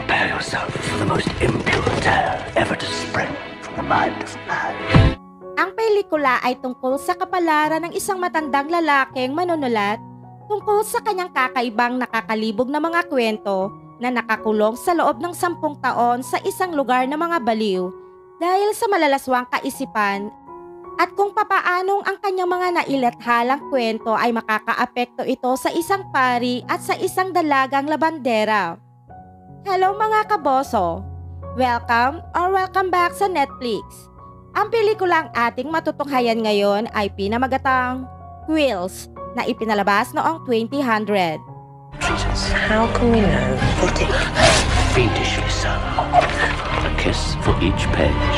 Prepare yourself for the most impure tale ever to spring from the mind of man. Ang pelikula ay tungkol sa kapalaran ng isang matandang lalaking manunulat tungkol sa kanyang kakaibang nakakalibog na mga kwento na nakakulong sa loob ng 10 taon sa isang lugar na mga baliw dahil sa malalaswang kaisipan at kung papaanong ang kanyang mga nailathalang kwento ay makakaapekto ito sa isang pari at sa isang dalagang labandera. Hello mga kaboso! Welcome back sa Netflix. Ang pelikulang ating matutunghayan ngayon ay pinamagatang Quills na ipinalabas noong 2000. How can we know what it Fiendishly so. A kiss for each page.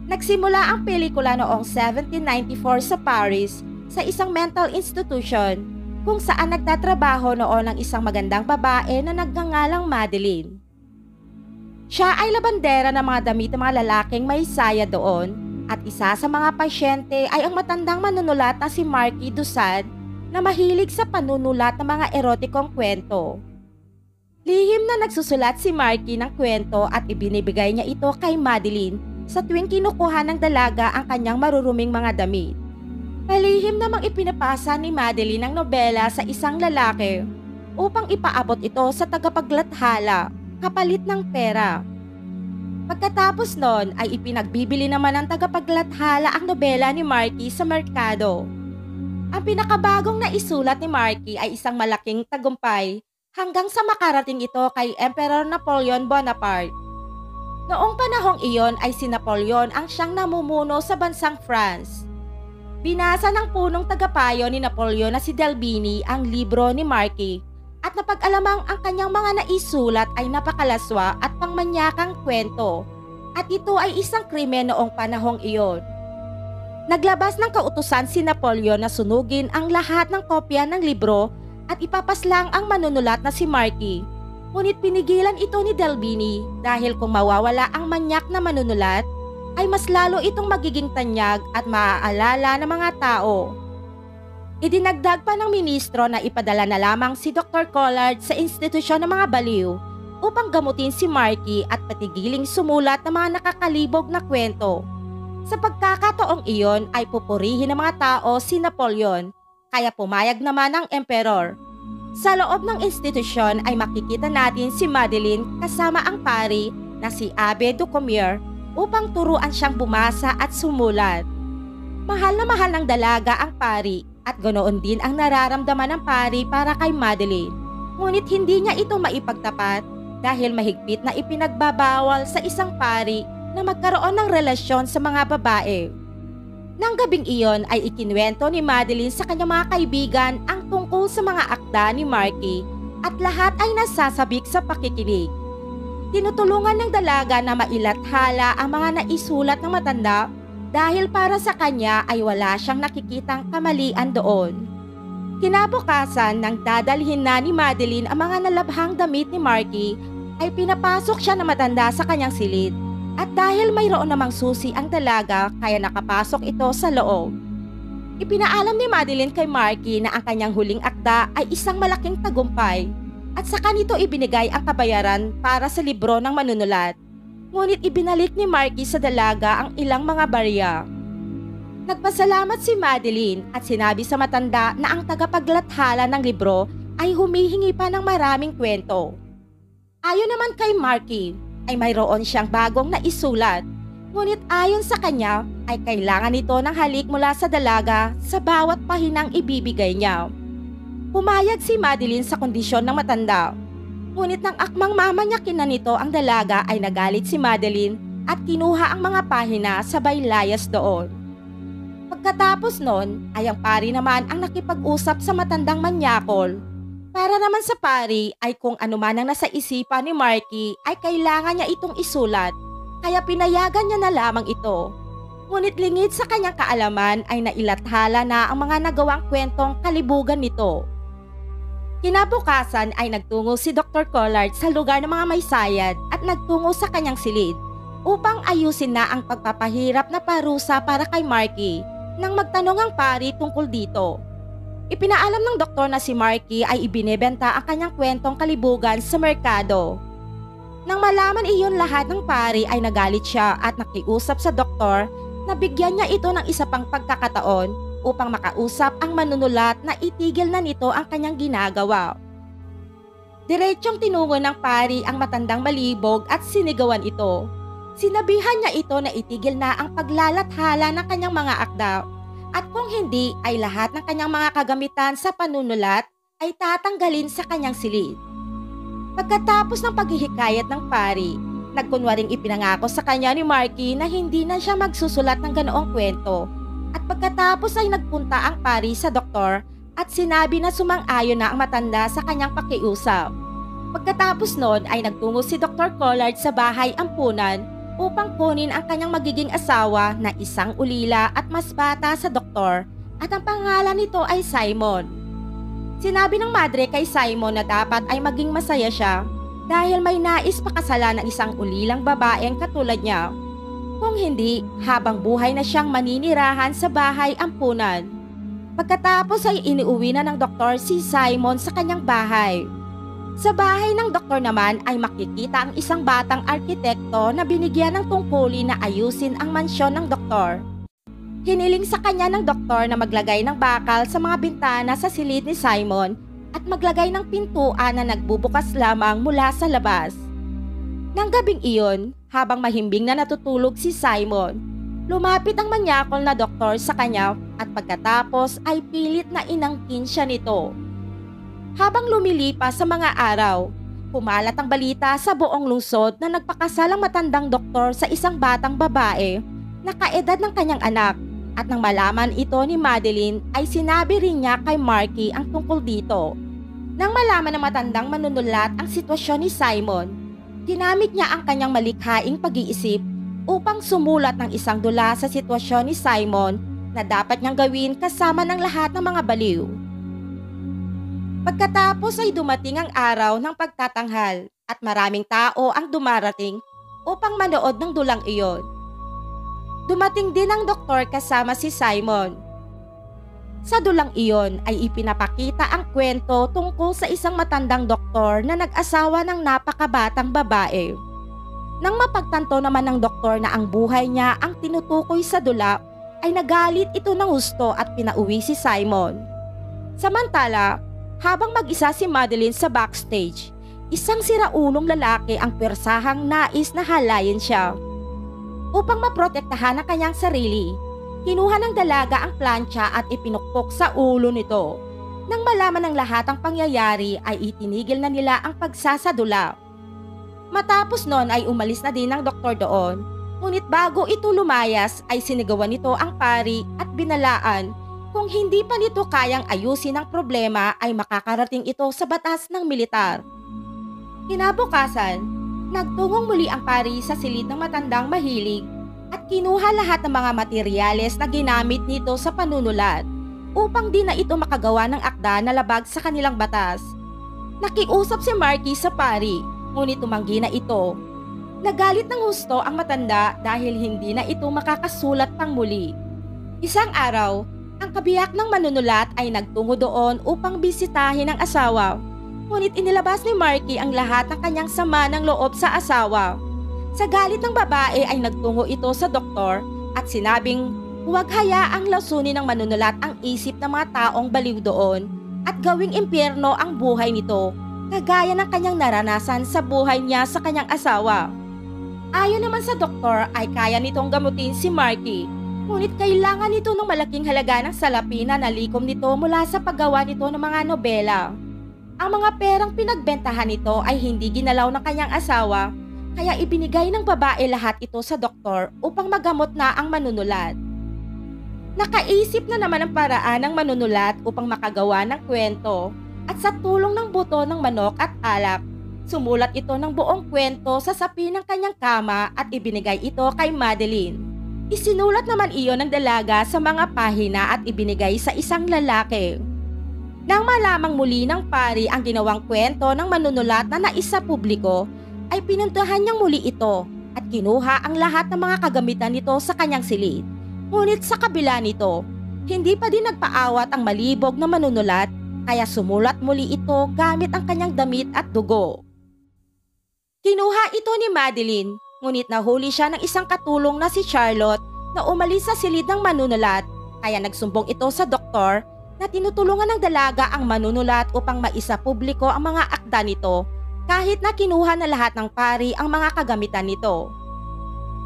Nagsimula ang pelikula noong 1794 sa Paris sa isang mental institution kung saan nagtatrabaho noon ang isang magandang babae na nagngangalang Madeline. Siya ay labandera ng mga damit ng mga lalaking may saya doon at isa sa mga pasyente ay ang matandang manunulat na si Marquis de Sade na mahilig sa panunulat ng mga erotikong kwento. Lihim na nagsusulat si Marquis ng kwento at ibinibigay niya ito kay Madeline sa tuwing kinukuha ng dalaga ang kanyang maruruming mga damit. Palihim namang ipinapasa ni Madeline ang nobela sa isang lalaki upang ipaabot ito sa tagapaglathala kapalit ng pera. Pagkatapos nun ay ipinagbibili naman ng tagapaglathala ang nobela ni Marquis sa merkado. Ang pinakabagong naisulat ni Marquis ay isang malaking tagumpay hanggang sa makarating ito kay Emperor Napoleon Bonaparte. Noong panahong iyon ay si Napoleon ang siyang namumuno sa bansang France. Binasa ng punong tagapayo ni Napoleon na si Delbini ang libro ni Marquis at napag-alamang ang kanyang mga naisulat ay napakalaswa at pangmanyakang kwento at ito ay isang krimen noong panahong iyon. Naglabas ng kautusan si Napoleon na sunugin ang lahat ng kopya ng libro at ipapaslang ang manunulat na si Marquis. Ngunit pinigilan ito ni Delbini dahil kung mawawala ang manyak na manunulat, ay mas lalo itong magiging tanyag at maaalala ng mga tao. Idinagdag pa ng ministro na ipadala na lamang si Dr. Collard sa institusyon ng mga baliw upang gamutin si Marquis at patigiling sumulat ng mga nakakalibog na kwento. Sa pagkakataong iyon ay pupurihin ng mga tao si Napoleon, kaya pumayag naman ang emperor. Sa loob ng institusyon ay makikita natin si Madeline kasama ang pari na si Abbe de Comier upang turuan siyang bumasa at sumulat. Mahal na mahal ng dalaga ang pari at ganoon din ang nararamdaman ng pari para kay Madeline. Ngunit hindi niya ito maipagtapat dahil mahigpit na ipinagbabawal sa isang pari na magkaroon ng relasyon sa mga babae. Nang gabing iyon ay ikinuwento ni Madeline sa kanyang mga kaibigan ang tungkol sa mga akda ni Marquis at lahat ay nasasabik sa pakikinig. Tinutulungan ng dalaga na mailathala ang mga naisulat ng matanda dahil para sa kanya ay wala siyang nakikitang kamalian doon. Kinabukasan nang dadalhin na ni Madeline ang mga nalabhang damit ni Marquis ay pinapasok siya na matanda sa kanyang silid. At dahil mayroon namang susi ang dalaga kaya nakapasok ito sa loob. Ipinaalam ni Madeline kay Marquis na ang kanyang huling akda ay isang malaking tagumpay at saka nito ibinigay ang kabayaran para sa libro ng manunulat. Ngunit ibinalik ni Marquis sa dalaga ang ilang mga barya. Nagpasalamat si Madeline at sinabi sa matanda na ang tagapaglathala ng libro ay humihingi pa ng maraming kwento. Ayon naman kay Marquis, ay mayroon siyang bagong naisulat. Ngunit ayon sa kanya ay kailangan nito ng halik mula sa dalaga sa bawat pahinang ibibigay niya. Pumayag si Madeline sa kondisyon ng matanda. Ngunit nang akmang mamanyakin na nito ang dalaga ay nagalit si Madeline at kinuha ang mga pahina sabay layas doon. Pagkatapos nun ay ang pari naman ang nakipag-usap sa matandang manyakol. Para naman sa pari ay kung ano man ang nasa isipan ni Marquis ay kailangan niya itong isulat, kaya pinayagan niya na lamang ito. Ngunit lingid sa kanyang kaalaman ay nailathala na ang mga nagawang kwentong kalibugan nito. Kinabukasan ay nagtungo si Dr. Collard sa lugar ng mga may sayad at nagtungo sa kanyang silid upang ayusin na ang pagpapahirap na parusa para kay Marquis nang magtanong ang pari tungkol dito. Ipinaalam ng doktor na si Marky ay ibinebenta ang kanyang kwentong kalibugan sa merkado. Nang malaman iyon lahat ng pari ay nagalit siya at nakiusap sa doktor na bigyan niya ito ng isa pang pagkakataon upang makausap ang manunulat na itigil na nito ang kanyang ginagawa. Diretsyong tinungo ng pari ang matandang malibog at sinigawan ito. Sinabihan niya ito na itigil na ang paglalathala ng kanyang mga akda at kung hindi ay lahat ng kanyang mga kagamitan sa panunulat ay tatanggalin sa kanyang silid. Pagkatapos ng paghihikayat ng pari, nagkunwaring ipinangako sa kanya ni Marky na hindi na siya magsusulat ng ganoong kwento. At pagkatapos ay nagpunta ang pari sa doktor at sinabi na sumang-ayon na ang matanda sa kanyang pakiusap. Pagkatapos noon ay nagtungo si Dr. Collard sa bahay ampunan upang kunin ang kanyang magiging asawa na isang ulila at mas bata sa doktor at ang pangalan nito ay Simon. Sinabi ng madre kay Simon na dapat ay maging masaya siya dahil may nais pakasalan ng isang ulilang babaeng katulad niya. Kung hindi, habang buhay na siyang maninirahan sa bahay ampunan. Pagkatapos ay iniuwi na ng doktor si Simon sa kanyang bahay. Sa bahay ng doktor naman ay makikita ang isang batang arkitekto na binigyan ng tungkulin na ayusin ang mansyon ng doktor. Hiniling sa kanya ng doktor na maglagay ng bakal sa mga bintana sa silid ni Simon at maglagay ng pintuan na nagbubukas lamang mula sa labas. Nang gabing iyon, habang mahimbing na natutulog si Simon, lumapit ang manyakol na doktor sa kanya at pagkatapos ay pilit na inangkin siya nito. Habang lumilipas sa mga araw, kumalat ang balita sa buong lungsod na nagpakasalang matandang doktor sa isang batang babae na kaedad ng kanyang anak. At nang malaman ito ni Madeline ay sinabi rin niya kay Marky ang tungkol dito. Nang malaman ng matandang manunulat ang sitwasyon ni Simon, ginamit niya ang kanyang malikhaing pag-iisip upang sumulat ng isang dula sa sitwasyon ni Simon na dapat niyang gawin kasama ng lahat ng mga baliw. Pagkatapos ay dumating ang araw ng pagtatanghal at maraming tao ang dumarating upang manood ng dulang iyon. Dumating din ang doktor kasama si Simon. Sa dulang iyon ay ipinapakita ang kwento tungkol sa isang matandang doktor na nag-asawa ng napakabatang babae. Nang mapagtanto naman ng doktor na ang buhay niya ang tinutukoy sa dula, ay nagalit ito ng husto at pinauwi si Simon. Samantala, habang mag-isa si Madeline sa backstage, isang siraulong lalaki ang persahang nais na halayin siya. Upang maprotektahan ang kanyang sarili, kinuha ng dalaga ang plancha at ipinukpok sa ulo nito. Nang malaman ng lahat ang pangyayari ay itinigil na nila ang pagsasadula. Matapos noon ay umalis na din ang doktor doon. Ngunit bago ito lumayas ay sinigawan nito ang pari at binalaan kung hindi pa nito kayang ayusin ang problema ay makakarating ito sa batas ng militar. Kinabukasan, nagtungong muli ang pari sa silid ng matandang mahilig at kinuha lahat ng mga materyales na ginamit nito sa panunulat upang di na ito makagawa ng akda na labag sa kanilang batas. Nakiusap si Marky sa pari, ngunit tumanggi na ito. Nagalit ng husto ang matanda dahil hindi na ito makakasulat pang muli. Isang araw, ang kabiyak ng manunulat ay nagtungo doon upang bisitahin ang asawa. Ngunit inilabas ni Marky ang lahat ng kanyang sama ng loob sa asawa. Sa galit ng babae ay nagtungo ito sa doktor at sinabing huwag hayaang lasunin ng manunulat ang isip ng mga taong baliw doon at gawing impyerno ang buhay nito, kagaya ng kanyang naranasan sa buhay niya sa kanyang asawa. Ayon naman sa doktor ay kaya nitong gamutin si Marky, ngunit kailangan nito ng malaking halaga ng salapi na nalikom nito mula sa paggawa nito ng mga nobela. Ang mga perang pinagbentahan nito ay hindi ginalaw ng kanyang asawa, kaya ibinigay ng babae lahat ito sa doktor upang magamot na ang manunulat. Nakaisip na naman ang paraan ng manunulat upang makagawa ng kwento at sa tulong ng buto ng manok at alak, sumulat ito ng buong kwento sa sapi ng kanyang kama at ibinigay ito kay Madeline. Isinulat naman iyon ng dalaga sa mga pahina at ibinigay sa isang lalaki. Nang malamang muli ng pari ang ginawang kwento ng manunulat na naisa publiko, ay pinuntahan niyang muli ito at kinuha ang lahat ng mga kagamitan nito sa kanyang silid. Ngunit sa kabila nito, Hindi pa din nagpaawat ang malibog na manunulat kaya sumulat muli ito gamit ang kanyang damit at dugo. Kinuha ito ni Madeline, ngunit nahuli siya ng isang katulong na si Charlotte na umalis sa silid ng manunulat kaya nagsumbong ito sa doktor na tinutulungan ng dalaga ang manunulat upang maisa publiko ang mga akda nito kahit na kinuha na lahat ng pari ang mga kagamitan nito.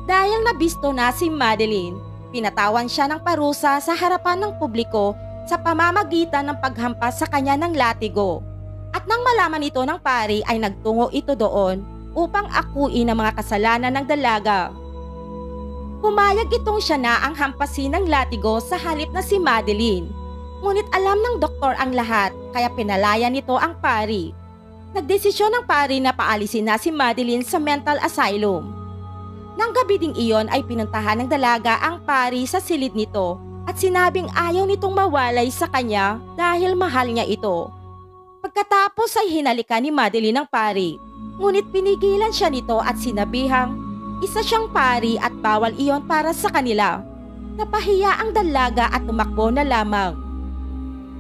Dahil nabisto na si Madeline, pinatawan siya ng parusa sa harapan ng publiko sa pamamagitan ng paghampas sa kanya ng latigo. At nang malaman ito ng pari ay nagtungo ito doon upang akuin ang mga kasalanan ng dalaga. Pumayag itong siya na ang hampasin ng latigo sa halip na si Madeline. Ngunit alam ng doktor ang lahat kaya pinalaya nito ang pari. Nagdesisyon ng pari na paalisin na si Madeline sa mental asylum. Nang gabi ding iyon ay pinuntahan ng dalaga ang pari sa silid nito at sinabing ayaw nitong mawalay sa kanya dahil mahal niya ito. Pagkatapos ay hinalikan ni Madeline ang pari, ngunit pinigilan siya nito at sinabihang isa siyang pari at bawal iyon para sa kanila. Napahiya ang dalaga at tumakbo na lamang.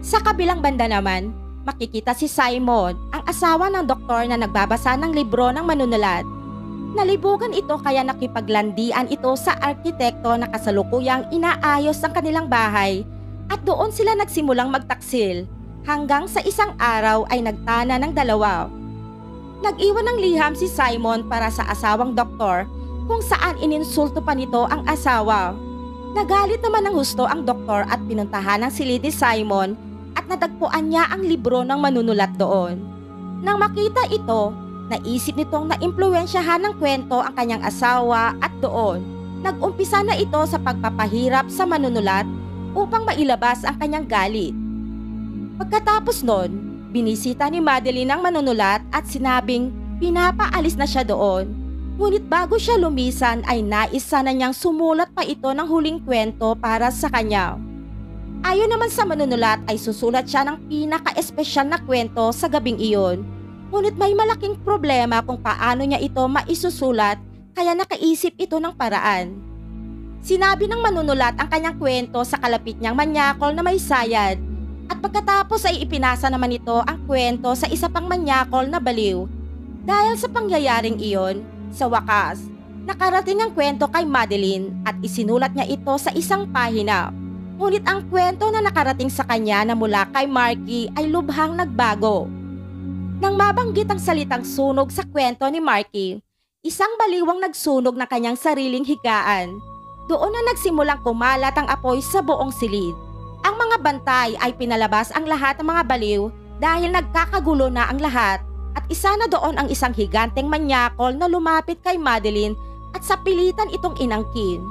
Sa kabilang banda naman, makikita si Simon, ang asawa ng doktor na nagbabasa ng libro ng manunulat. Nalibugan ito kaya nakipaglandian ito sa arkitekto na kasalukuyang inaayos ang kanilang bahay at doon sila nagsimulang magtaksil hanggang sa isang araw ay nagtana ng dalawa. Nag-iwan ng liham si Simon para sa asawang doktor kung saan ininsulto pa nito ang asawa. Nagalit naman ng husto ang doktor at pinuntahan ng silid ni Simon at natagpuan niya ang libro ng manunulat doon. Nang makita ito, naisip nitong naimpluwensyahan ng kwento ang kanyang asawa at doon nag-umpisa na ito sa pagpapahirap sa manunulat upang mailabas ang kanyang galit. Pagkatapos nun, binisita ni Madeline ang manunulat at sinabing pinapaalis na siya doon. Ngunit bago siya lumisan ay nais sana niyang sumulat pa ito ng huling kwento para sa kanya. Ayon naman sa manunulat ay susulat siya ng pinaka-espesyal na kwento sa gabing iyon. Ngunit may malaking problema kung paano niya ito maisusulat kaya nakaisip ito ng paraan. Sinabi ng manunulat ang kanyang kwento sa kalapit niyang manyakol na may sayad at pagkatapos ay ipinasa naman ito ang kwento sa isa pang manyakol na baliw. Dahil sa pangyayaring iyon, sa wakas, nakarating ang kwento kay Madeline at isinulat niya ito sa isang pahina. Ngunit ang kwento na nakarating sa kanya na mula kay Marky ay lubhang nagbago. Nang mabanggit ang salitang sunog sa kwento ni Marky, isang baliwang nagsunog ng kanyang sariling higaan. Doon na nagsimulang kumalat ang apoy sa buong silid. Ang mga bantay ay pinalabas ang lahat ng mga baliw dahil nagkakagulo na ang lahat at isa na doon ang isang higanteng manyakol na lumapit kay Madeline at sa pilitan itong inangkin.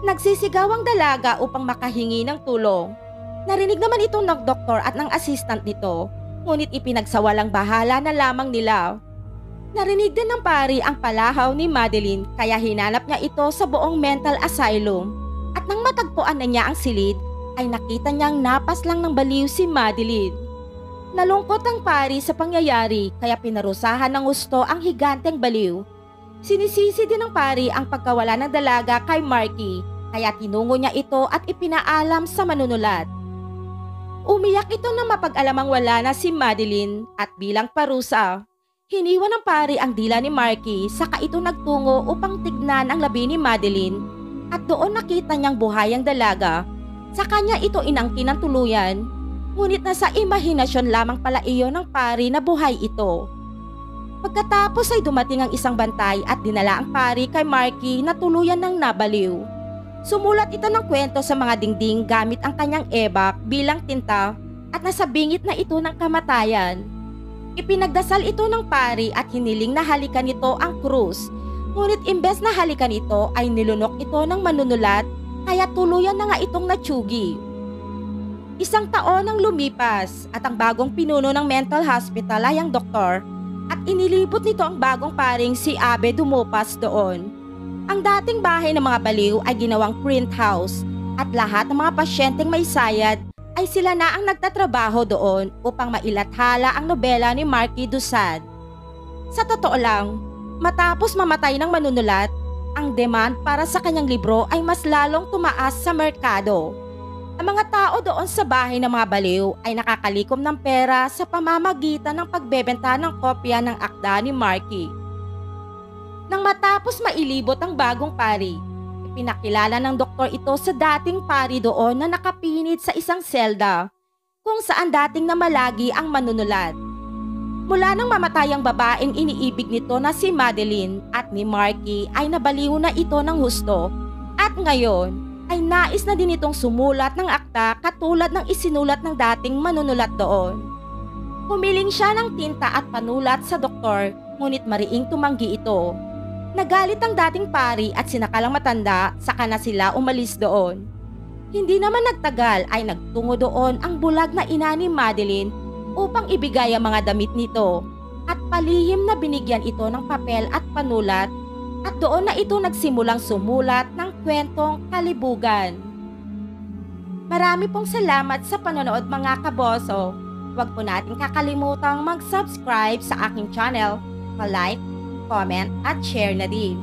Nagsisigaw ang dalaga upang makahingi ng tulong. Narinig naman ito ng doktor at ng assistant nito. Ngunit ipinagsawalang bahala na lamang nila. Narinig din ng pari ang palahaw ni Madeline kaya hinanap niya ito sa buong mental asylum. At nang matagpuan na niya ang silid, ay nakita niyang napas lang ng baliw si Madeline. Nalungkot ang pari sa pangyayari kaya pinarusahan ng gusto ang higanteng baliw. Sinisisi din ng pari ang pagkawala ng dalaga kay Marky kaya tinungo niya ito at ipinaalam sa manunulat. Umiyak ito na mapag-alamang wala na si Madeline at bilang parusa, hiniwan ng pari ang dila ni Marky saka ito nagtungo upang tignan ang labi ni Madeline at doon nakita niyang buhay ang dalaga. Sa kanya ito inangkin ng tuluyan, ngunit nasa imahinasyon lamang pala iyon ng pari na buhay ito. Pagkatapos ay dumating ang isang bantay at dinala ang pari kay Marky na tuluyan ng nabaliw. Sumulat ito ng kwento sa mga dingding gamit ang kanyang ebak bilang tinta at nasa bingit na ito ng kamatayan. Ipinagdasal ito ng pari at hiniling na halikan nito ang krus. Ngunit imbes na halikan ito ay nilunok ito ng manunulat kaya tuluyan na nga itong natsugi. Isang taon ang lumipas at ang bagong pinuno ng mental hospital ay ang doktor at inilibot nito ang bagong paring si Abe Dumopas doon. Ang dating bahay ng mga baliw ay ginawang print house at lahat ng mga pasyenteng may sayad ay sila na ang nagtatrabaho doon upang mailathala ang nobela ni Marky Dusad. Sa totoo lang, matapos mamatay ng manunulat, ang demand para sa kanyang libro ay mas lalong tumaas sa merkado. Ang mga tao doon sa bahay ng mga baliw ay nakakalikom ng pera sa pamamagitan ng pagbebenta ng kopya ng akda ni Marky. Nang matapos mailibot ang bagong pari, ipinakilala ng doktor ito sa dating pari doon na nakapilit sa isang selda kung saan dating namalagi ang manunulat. Mula nang mamatay ang babaeng iniibig nito na si Madeline at ni Marky ay nabaliw na ito ng husto at ngayon ay nais na din itong sumulat ng akta katulad ng isinulat ng dating manunulat doon. Humiling siya ng tinta at panulat sa doktor ngunit mariing tumanggi ito. Nagalit ang dating pari at sinakalang matanda saka na sila umalis doon. Hindi naman nagtagal ay nagtungo doon ang bulag na ina ni Madeline upang ibigay ang mga damit nito at palihim na binigyan ito ng papel at panulat at doon na ito nagsimulang sumulat ng kwentong Kalibugan. Marami pong salamat sa panonood mga kaboso. Huwag po natin kakalimutang mag-subscribe sa aking channel, like, comment at share na din.